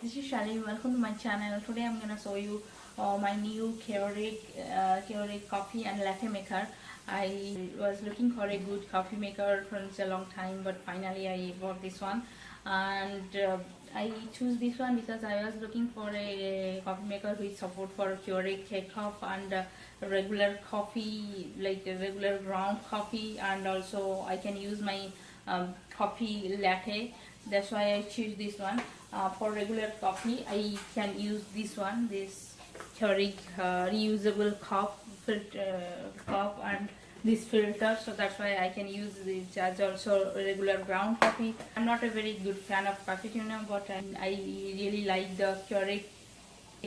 this is Shali. Welcome to my channel. Today I'm gonna show you my new Keurig coffee and latte maker. I was looking for a good coffee maker for a long time, but finally I bought this one, and I choose this one because I was looking for a coffee maker with support for Keurig K-Cup and regular coffee, like a regular ground coffee, and also I can use my coffee latte. That's why I choose this one. For regular coffee I can use this one, this Keurig reusable cup and this filter, so that's why I can use this as also regular ground coffee. I'm not a very good fan of cappuccino, but I really like the Keurig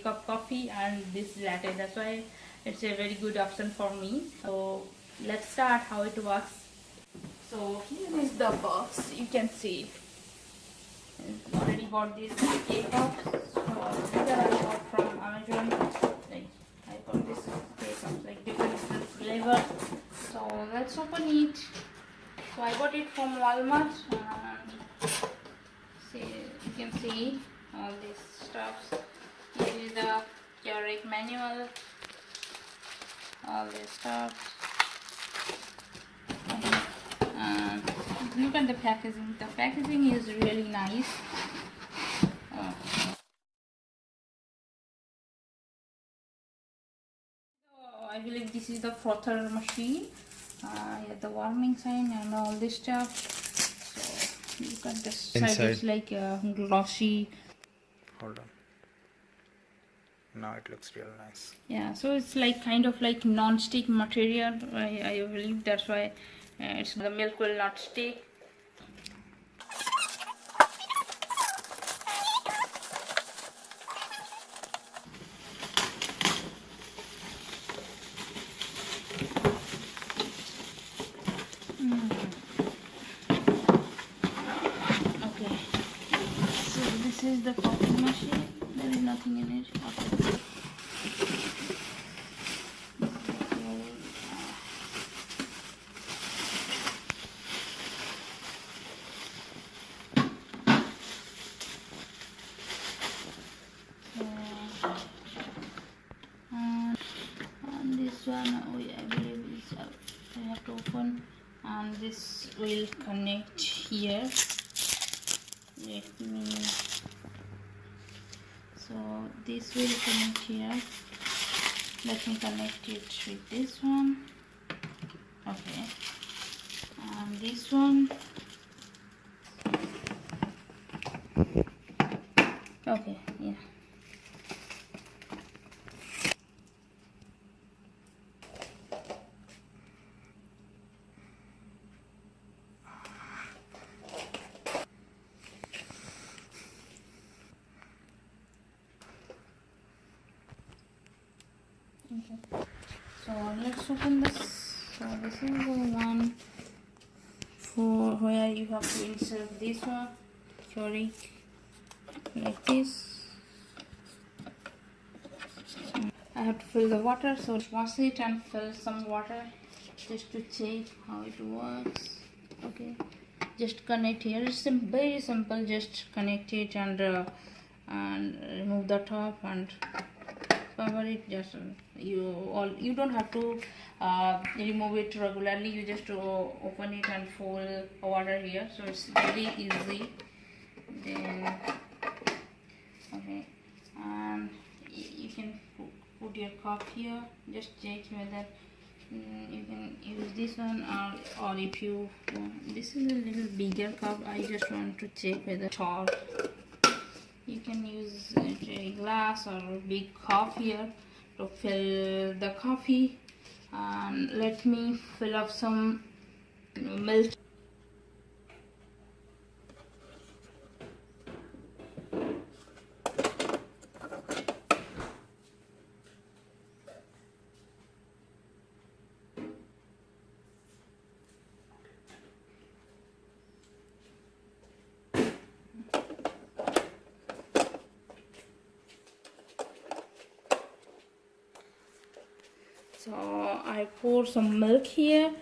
cup coffee and this latte. That's why it's a very good option for me. So let's start how it works. So here is the box, you can see. I already bought this K-Cups. So these are I bought from Amazon. Like I bought this K-Cups, like different flavors. So let's open it. So I got it from Walmart. And see, you can see all these stuffs. Here is the Keurig manual. All this stuff. Look at the packaging. The packaging is really nice. So I believe this is the frother machine. Yeah, the warming sign and all this stuff. So look at this side. It's like glossy. Hold on. Now it looks real nice. Yeah, so it's like kind of like non-stick material. I believe that's why it's the milk will not stick. Okay, so this is the coffee machine. There is nothing in it. Okay. And this one, I believe is I have to open, and this will connect here. Let me. So this will connect here. Let me connect it with this one. Okay, and this one. Okay, yeah. Okay, so let's open this. So this is the one for where you have to insert this one, Keurig, like this. I have to fill the water, so wash it and fill some water just to check how it works. Okay, just connect here. It's very simple. Just connect it and remove the top and cover it. Just you don't have to remove it regularly. You just open it and fold water here, so it's very easy. Then okay, and you can put your cup here. Just check whether you can use this one, or if you want, this is a little bigger cup. I just want to check whether tall. You can use a glass or a big cup here to fill the coffee. And let me fill up some milk. So I pour some milk here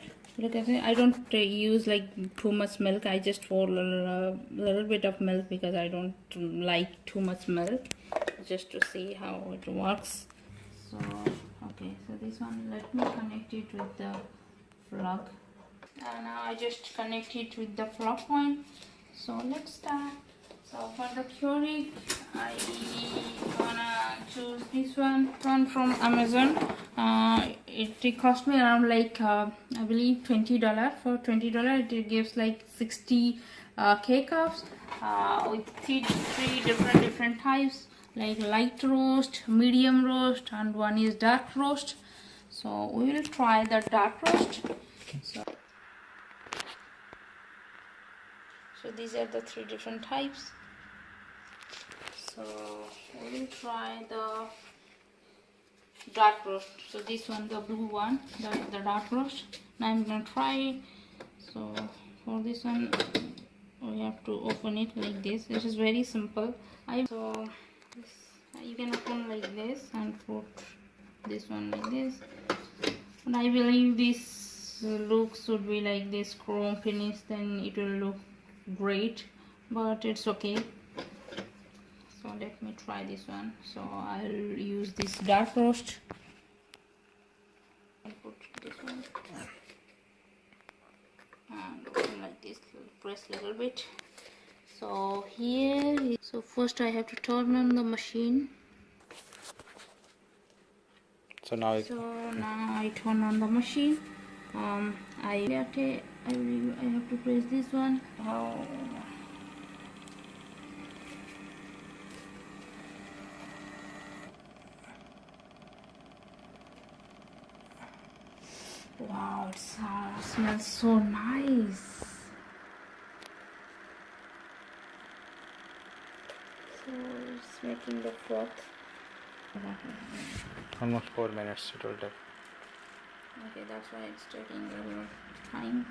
Look at it. I don't use like too much milk. I just pour a little bit of milk because I don't like too much milk, just to see how it works. So okay, so this one, let me connect it with the plug. And now I just connect it with the plug point. So let's start. So for the Keurig, I wanna choose this one from Amazon. It cost me around like I believe $20. For $20, it gives like 60 K-cups with three different types, like light roast, medium roast, and one is dark roast. So we will try the dark roast. So these are the three different types. So we will try the dark roast. So this one, the blue one, the dark roast. Now I'm gonna try it. So for this one, we have to open it like this. It is very simple. You can open like this and put this one like this. And I believe this look should be like this chrome finish, then it will look great, but it's okay. So let me try this one. So I'll use this dark roast and put this one and open like this, press a little bit. So so first I have to turn on the machine. So now I turn on the machine. I believe I have to press this one. Wow, it smells so nice. So it's making the froth. almost 4 minutes it will take. Okay, that's why it's taking a little time.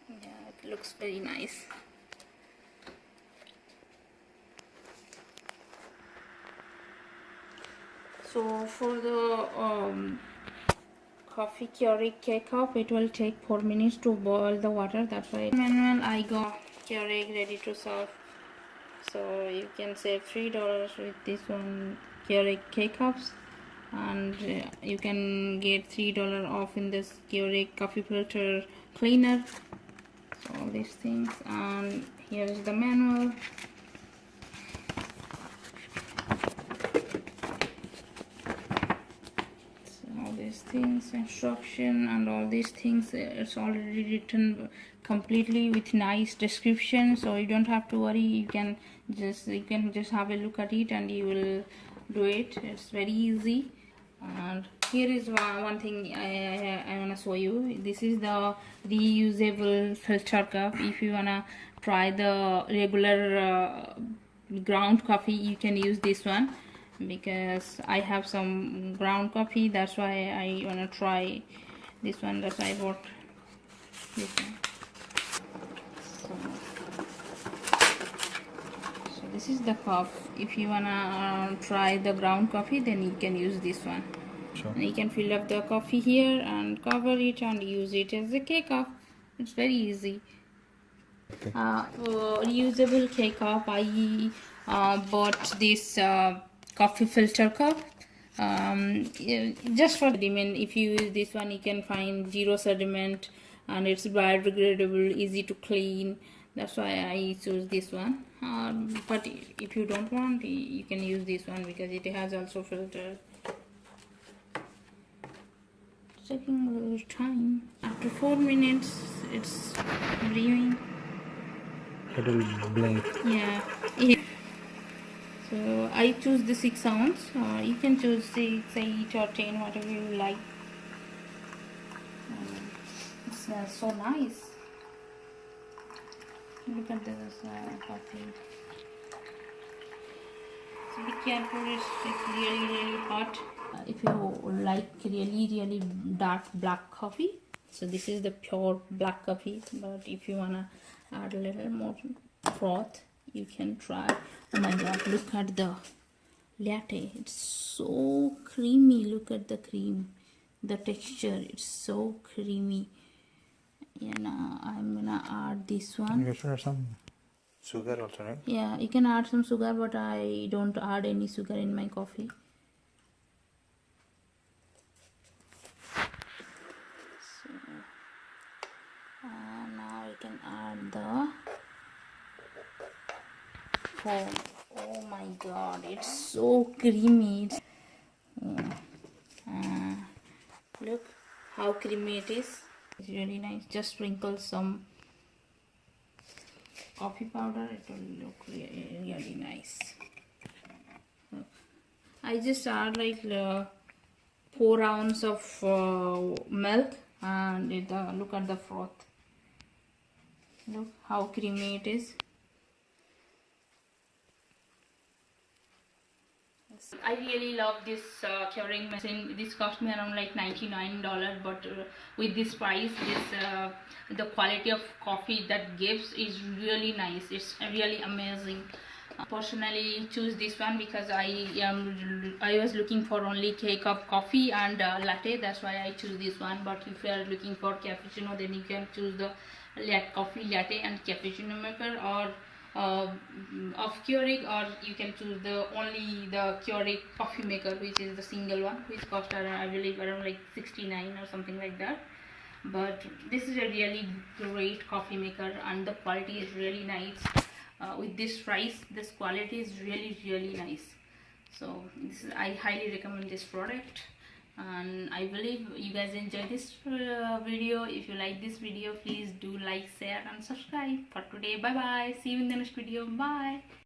Yeah, it looks very nice. So for the coffee Keurig K-Cup, it will take 4 minutes to boil the water. That's why manual I got Keurig ready to serve. So you can save $3 with this one Keurig K-Cups, and you can get $3 off in this Keurig coffee filter cleaner. So all these things, and here is the manual. All these things, instruction and all these things, it's already written completely with nice description, so you don't have to worry. You can just have a look at it and you will do it. It's very easy. And here is one thing I want to show you. This is the reusable filter cup. If you want to try the regular ground coffee, you can use this one, because I have some ground coffee. That's why I want to try this one. That's why I bought this one. So this is the cup. If you want to try the ground coffee, then you can use this one. Sure. And you can fill up the coffee here and cover it and use it as a K-cup. It's very easy. Okay. For reusable K-cup, I bought this coffee filter cup, just for sediment. If you use this one, you can find zero sediment and it's biodegradable, easy to clean. That's why I choose this one. But if you don't want, you can use this one because it has also filter. It's taking a little time. After 4 minutes, it's brewing. It will blink. Yeah. So I choose the 6 ounce. You can choose 6, 8 or 10, whatever you like. It smells so nice. Look at this coffee. So be careful, it's really hot. If you like really dark black coffee, So this is the pure black coffee, but if you wanna add a little more froth, you can try. Oh my god, look at the latte. It's so creamy. Look at the cream, the texture. It's so creamy. You know, I'm gonna add this one. You should add some sugar also, right? Yeah, you can add some sugar, but I don't add any sugar in my coffee. So, now we can add the foam. Oh my god, it's so creamy. Look how creamy it is. It's really nice. Just sprinkle some coffee powder. It will look really nice. Look. I just add like 4 ounces of milk, and look at the froth. Look how creamy it is. I really love this Keurig machine. This cost me around like $99, but with this price, the quality of coffee that gives is really nice. It's really amazing. Personally choose this one because I was looking for only K-cup coffee and latte. That's why I choose this one. But if you are looking for cappuccino, then you can choose the coffee latte and cappuccino maker, or of Keurig, or you can choose only the Keurig coffee maker, which is the single one, which cost around, I believe, around like 69 or something like that. But this is a really great coffee maker, and the quality is really nice. With this price, this quality is really nice. So I highly recommend this product, and I believe you guys enjoy this video. If you like this video, please do like, share and subscribe. For today, bye bye. See you in the next video. Bye.